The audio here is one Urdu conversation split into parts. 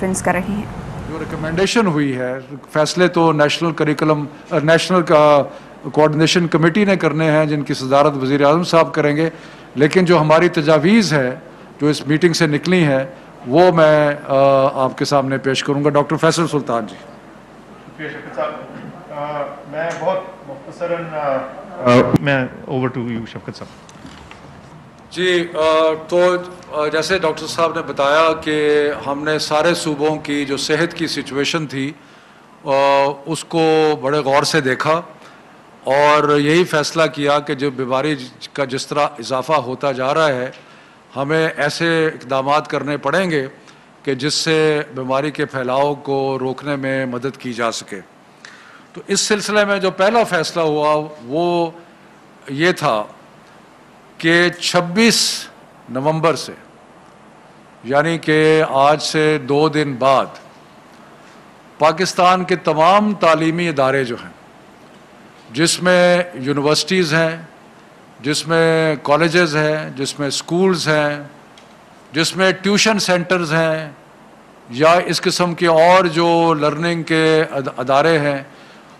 کانفرنس کر رہے ہیں. جو ریکمنڈیشن ہوئی ہے، فیصلے تو نیشنل کوآرڈینیشن کمیٹی نے کرنے ہیں جن کی صدارت وزیر اعظم صاحب کریں گے، لیکن جو ہماری تجاویز ہے جو اس میٹنگ سے نکلی ہیں وہ میں آپ کے سامنے پیش کروں گا. ڈاکٹر فیصل سلطان جی. شکریہ شفقت صاحب. میں بہت مختصراً میں اوور ٹو یو شفقت صاحب. جی تو جیسے ڈاکٹر صاحب نے بتایا کہ ہم نے سارے صوبوں کی جو صحت کی سچویشن تھی اس کو بڑے غور سے دیکھا اور یہی فیصلہ کیا کہ جو بیماری کا جس طرح اضافہ ہوتا جا رہا ہے ہمیں ایسے اقدامات کرنے پڑیں گے کہ جس سے بیماری کے پھیلاؤ کو روکنے میں مدد کی جا سکے. تو اس سلسلے میں جو پہلا فیصلہ ہوا وہ یہ تھا کہ 26 نومبر سے، یعنی کہ آج سے 2 دن بعد، پاکستان کے تمام تعلیمی ادارے جو ہیں، جس میں یونیورسٹیز ہیں، جس میں کالجز ہیں، جس میں سکولز ہیں، جس میں ٹیوشن سینٹرز ہیں یا اس قسم کے اور جو لرننگ کے ادارے ہیں،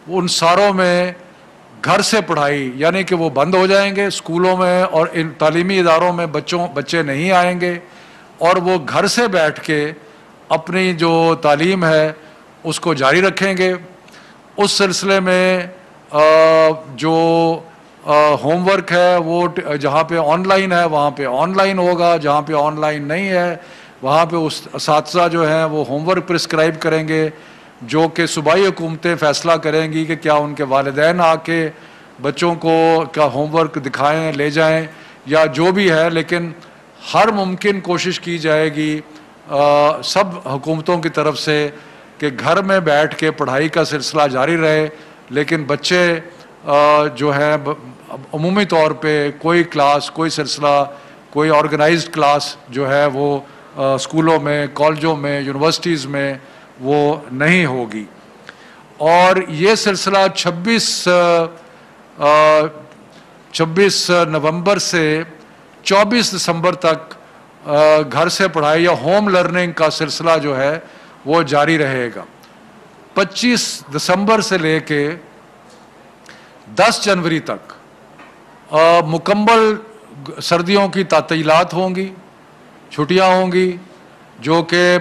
ان ساروں میں گھر سے پڑھائی یعنی کہ وہ بند ہو جائیں گے. اسکولوں میں اور ان تعلیمی اداروں میں بچے نہیں آئیں گے اور وہ گھر سے بیٹھ کے اپنی جو تعلیم ہے اس کو جاری رکھیں گے. اس سلسلے میں جو ہوم ورک ہے وہ جہاں پہ آن لائن ہے وہاں پہ آن لائن ہوگا، جہاں پہ آن لائن نہیں ہے وہاں پہ اساتذہ جو ہیں وہ ہوم ورک پرسکرائب کریں گے، جو کہ صوبائی حکومتیں فیصلہ کریں گی کہ کیا ان کے والدین آ کے بچوں کو کا ہوم ورک دکھائیں، لے جائیں یا جو بھی ہے. لیکن ہر ممکن کوشش کی جائے گی سب حکومتوں کی طرف سے کہ گھر میں بیٹھ کے پڑھائی کا سلسلہ جاری رہے، لیکن بچے جو ہے عمومی طور پہ کوئی کلاس، کوئی سلسلہ، کوئی آرگنائزڈ کلاس جو ہے وہ اسکولوں میں، کالجوں میں، یونیورسٹیز میں وہ نہیں ہوگی. اور یہ سلسلہ 26 نومبر سے 24 دسمبر تک گھر سے پڑھائی یا ہوم لرننگ کا سلسلہ جو ہے وہ جاری رہے گا. 25 دسمبر سے لے کے 10 جنوری تک مکمل سردیوں کی تعطیلات ہوں گی، چھٹیاں ہوں گی، جو کہ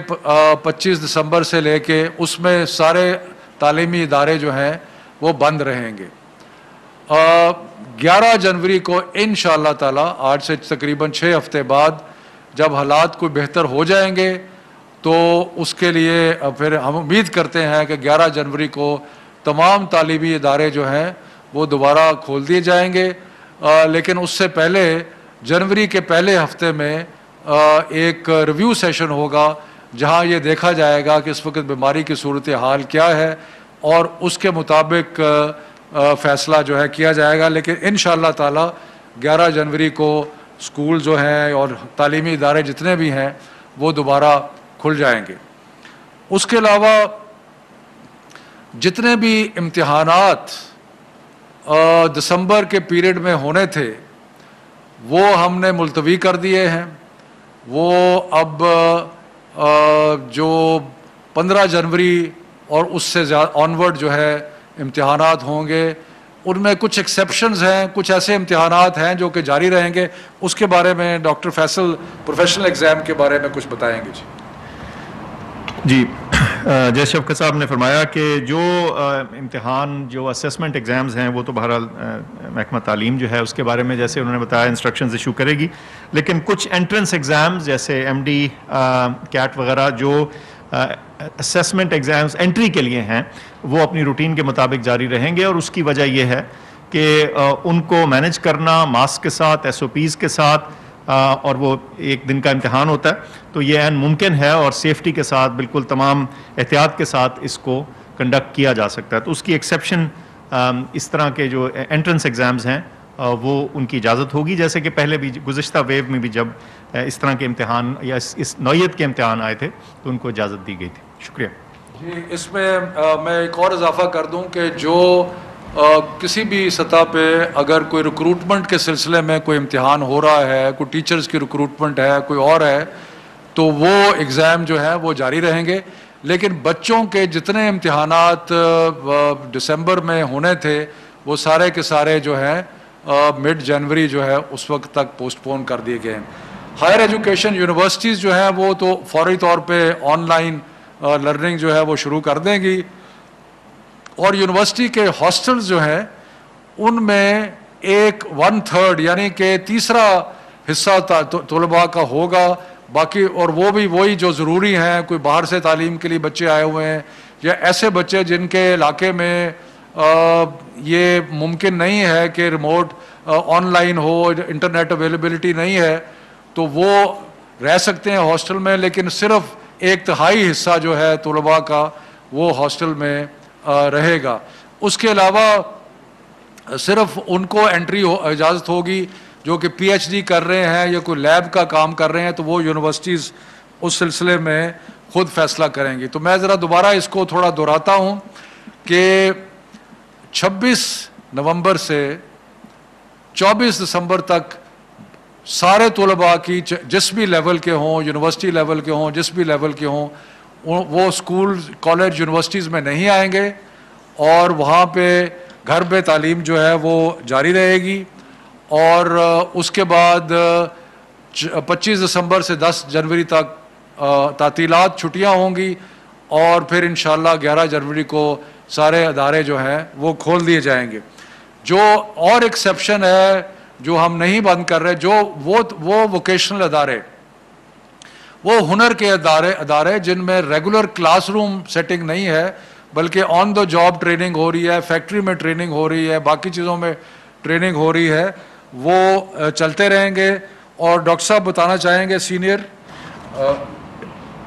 25 دسمبر سے لے کے اس میں سارے تعلیمی ادارے جو ہیں وہ بند رہیں گے. 11 جنوری کو انشاءاللہ تعالی، آج سے تقریباً 6 ہفتے بعد، جب حالات کوئی بہتر ہو جائیں گے تو اس کے لیے پھر ہم امید کرتے ہیں کہ 11 جنوری کو تمام تعلیمی ادارے جو ہیں وہ دوبارہ کھول دیے جائیں گے. لیکن اس سے پہلے جنوری کے پہلے ہفتے میں ایک ریویو سیشن ہوگا جہاں یہ دیکھا جائے گا کہ اس وقت بیماری کی صورتحال کیا ہے اور اس کے مطابق فیصلہ جو ہے کیا جائے گا. لیکن انشاءاللہ تعالی 11 جنوری کو اسکول جو ہیں اور تعلیمی ادارے جتنے بھی ہیں وہ دوبارہ کھل جائیں گے. اس کے علاوہ جتنے بھی امتحانات دسمبر کے پیریڈ میں ہونے تھے وہ ہم نے ملتوی کر دیے ہیں. وہ اب جو 15 جنوری اور اس سے زیادہ آنورڈ جو ہے امتحانات ہوں گے. ان میں کچھ ایکسیپشنز ہیں، کچھ ایسے امتحانات ہیں جو کہ جاری رہیں گے. اس کے بارے میں ڈاکٹر فیصل پروفیشنل ایگزام کے بارے میں کچھ بتائیں گے. جی جیسے شفقت صاحب نے فرمایا کہ جو امتحان جو اسیسمنٹ ایگزامز ہیں وہ تو بہرحال محکمہ تعلیم جو ہے اس کے بارے میں جیسے انہوں نے بتایا انسٹرکشنز ایشو کرے گی. لیکن کچھ انٹرنس ایگزامز جیسے ایم ڈی کیٹ وغیرہ جو اسیسمنٹ ایگزامز انٹری کے لیے ہیں وہ اپنی روٹین کے مطابق جاری رہیں گے. اور اس کی وجہ یہ ہے کہ ان کو مینج کرنا ماسک کے ساتھ، ایس او پیز کے ساتھ، اور وہ 1 دن کا امتحان ہوتا ہے تو یہ عین ممکن ہے اور سیفٹی کے ساتھ بالکل تمام احتیاط کے ساتھ اس کو کنڈکٹ کیا جا سکتا ہے. تو اس کی ایکسیپشن اس طرح کے جو انٹرنس ایگزامز ہیں وہ ان کی اجازت ہوگی، جیسے کہ پہلے بھی گزشتہ ویو میں بھی جب اس طرح کے امتحان یا اس نوعیت کے امتحان آئے تھے تو ان کو اجازت دی گئی تھی. شکریہ. جی اس میں میں ایک اور اضافہ کر دوں کہ جو کسی بھی سطح پہ اگر کوئی ریکروٹمنٹ کے سلسلے میں کوئی امتحان ہو رہا ہے، کوئی ٹیچرز کی ریکروٹمنٹ ہے، کوئی اور ہے، تو وہ ایگزام جو ہے وہ جاری رہیں گے. لیکن بچوں کے جتنے امتحانات دسمبر میں ہونے تھے وہ سارے کے سارے جو ہیں مڈ جنوری جو ہے اس وقت تک پوسٹ پون کر دیے گئے ہیں. ہائر ایجوکیشن یونیورسٹیز جو ہیں وہ تو فوری طور پہ آن لائن لرننگ جو ہے وہ شروع کر دیں گی, اور یونیورسٹی کے ہاسٹلز جو ہیں ان میں 1/3 یعنی کہ تیسرا حصہ طلباء کا ہوگا. باقی اور وہ بھی وہی جو ضروری ہیں, کوئی باہر سے تعلیم کے لیے بچے آئے ہوئے ہیں یا ایسے بچے جن کے علاقے میں یہ ممکن نہیں ہے کہ remote on line who, internet availability نہیں ہے, تو وہ رہ سکتے ہیں ہاسٹل میں. لیکن صرف 1/3 حصہ جو ہے طلباء کا وہ ہاسٹل میں رہے گا. اس کے علاوہ صرف ان کو انٹری اجازت ہوگی جو کہ پی ایچ ڈی کر رہے ہیں یا کوئی لیب کا کام کر رہے ہیں, تو وہ یونیورسٹیز اس سلسلے میں خود فیصلہ کریں گی. تو میں ذرا دوبارہ اس کو تھوڑا دہراتا ہوں کہ 26 نومبر سے 24 دسمبر تک سارے طلباء کی جس بھی لیول کے ہوں, یونیورسٹی لیول کے ہوں, جس بھی لیول کے ہوں, وہ اسکول کالج یونیورسٹیز میں نہیں آئیں گے, اور وہاں پہ گھر پہ تعلیم جو ہے وہ جاری رہے گی. اور اس کے بعد 25 دسمبر سے 10 جنوری تک تعطیلات چھٹیاں ہوں گی, اور پھر انشاءاللہ 11 جنوری کو سارے ادارے جو ہیں وہ کھول دیے جائیں گے. جو اور ایکسیپشن ہے جو ہم نہیں بند کر رہے, جو وہ ووکیشنل ادارے, وہ ہنر کے ادارے جن میں ریگولر کلاس روم سیٹنگ نہیں ہے بلکہ آن دا جاب ٹریننگ ہو رہی ہے, فیکٹری میں ٹریننگ ہو رہی ہے, باقی چیزوں میں ٹریننگ ہو رہی ہے, وہ چلتے رہیں گے. اور ڈاکٹر صاحب بتانا چاہیں گے سینئر.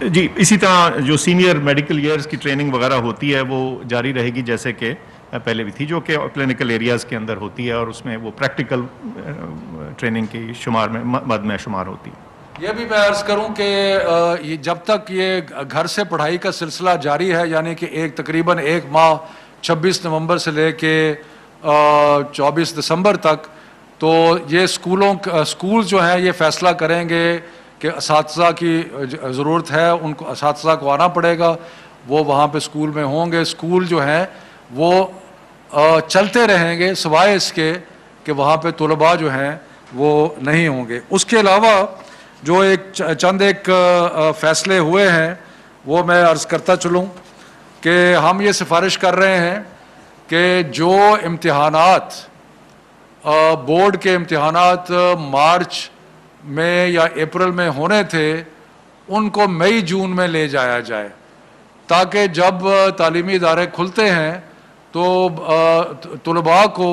جی, اسی طرح جو سینئر میڈیکل ایئرز کی ٹریننگ وغیرہ ہوتی ہے وہ جاری رہے گی جیسے کہ پہلے بھی تھی, جو کہ کلینکل ایریاز کے اندر ہوتی ہے, اور اس میں وہ پریکٹیکل ٹریننگ کی شمار میں مد میں شمار ہوتی ہے. یہ بھی میں عرض کروں کہ جب تک یہ گھر سے پڑھائی کا سلسلہ جاری ہے, یعنی کہ تقریباً 1 ماہ 26 نومبر سے لے کے 24 دسمبر تک, تو یہ اسکول جو ہیں یہ فیصلہ کریں گے کہ اساتذہ کی ضرورت ہے, ان کو اساتذہ کو آنا پڑے گا, وہ وہاں پہ اسکول میں ہوں گے. اسکول جو ہیں وہ چلتے رہیں گے سوائے اس کے کہ وہاں پہ طلباء جو ہیں وہ نہیں ہوں گے. اس کے علاوہ جو چند فیصلے ہوئے ہیں وہ میں عرض کرتا چلوں کہ ہم یہ سفارش کر رہے ہیں کہ جو امتحانات بورڈ کے امتحانات مارچ میں یا اپریل میں ہونے تھے ان کو مئی جون میں لے جایا جائے, تاکہ جب تعلیمی ادارے کھلتے ہیں تو طلباء کو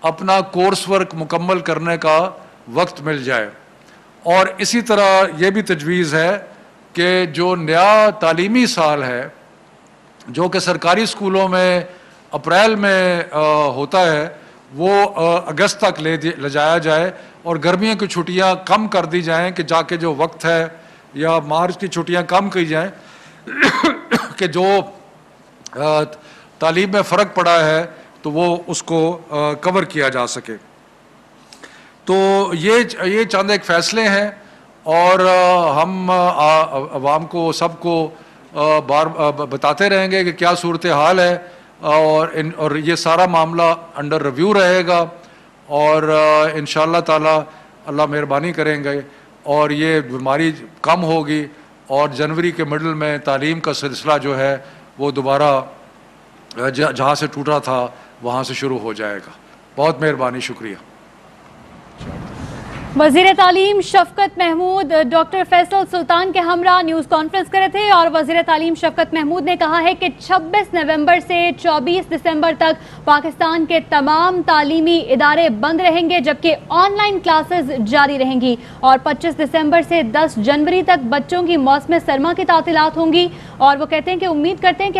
اپنا کورس ورک مکمل کرنے کا وقت مل جائے. اور اسی طرح یہ بھی تجویز ہے کہ جو نیا تعلیمی سال ہے جو کہ سرکاری اسکولوں میں اپریل میں ہوتا ہے وہ اگست تک لے جایا جائے, اور گرمیوں کی چھٹیاں کم کر دی جائیں کہ جا کے جو وقت ہے, یا مارچ کی چھٹیاں کم کی جائیں کہ جو تعلیم میں فرق پڑا ہے تو وہ اس کو کور کیا جا سکے. تو یہ چند فیصلے ہیں, اور ہم عوام کو سب کو بار بتاتے رہیں گے کہ کیا صورتحال ہے, اور یہ سارا معاملہ انڈر ریویو رہے گا, اور انشاءاللہ تعالی اللہ مہربانی کریں گے اور یہ بیماری کم ہوگی, اور جنوری کے مڈل میں تعلیم کا سلسلہ جو ہے وہ دوبارہ جہاں سے ٹوٹا تھا وہاں سے شروع ہو جائے گا. بہت مہربانی, شکریہ. وزیر تعلیم شفقت محمود ڈاکٹر فیصل سلطان کے ہمراہ نیوز کانفرنس کرے تھے, اور وزیر تعلیم شفقت محمود نے کہا ہے کہ 26 نومبر سے 24 دسمبر تک پاکستان کے تمام تعلیمی ادارے بند رہیں گے, جبکہ آن لائن کلاسز جاری رہیں گی, اور 25 دسمبر سے 10 جنوری تک بچوں کی موسم سرما کی تعطیلات ہوں گی. اور وہ کہتے ہیں کہ امید کرتے ہیں کہ